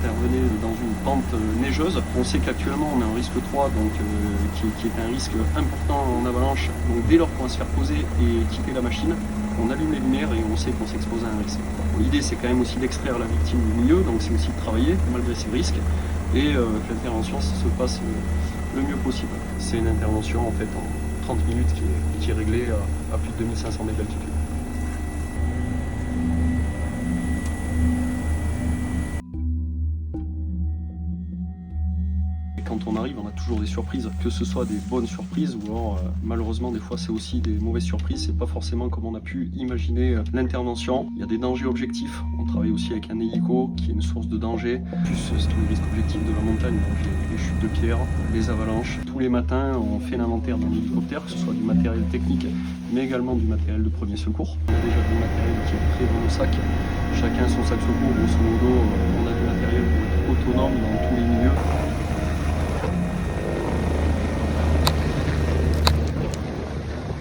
intervenait dans une pente neigeuse. On sait qu'actuellement on a un risque 3, donc, qui est un risque important en avalanche. Donc dès lors qu'on va se faire poser et quitter la machine, on allume les lumières et on sait qu'on s'expose à un risque. L'idée c'est quand même aussi d'extraire la victime du milieu, donc c'est aussi de travailler malgré ces risques et que l'intervention se passe le mieux possible. C'est une intervention en fait en 30 minutes qui est réglée à plus de 2500 mètres d'altitude. Quand on arrive, on a toujours des surprises, que ce soit des bonnes surprises ou alors malheureusement des fois c'est aussi des mauvaises surprises, c'est pas forcément comme on a pu imaginer l'intervention. Il y a des dangers objectifs, on travaille aussi avec un hélico qui est une source de danger, plus ce qui est le risque objectif de la montagne, donc les chutes de pierre, les avalanches. Tous les matins on fait l'inventaire d'un hélicoptère, que ce soit du matériel technique mais également du matériel de premier secours. On a déjà du matériel qui est prêt dans le sac, chacun son sac secours, grosso modo on a du matériel pour être autonome dans tous les milieux.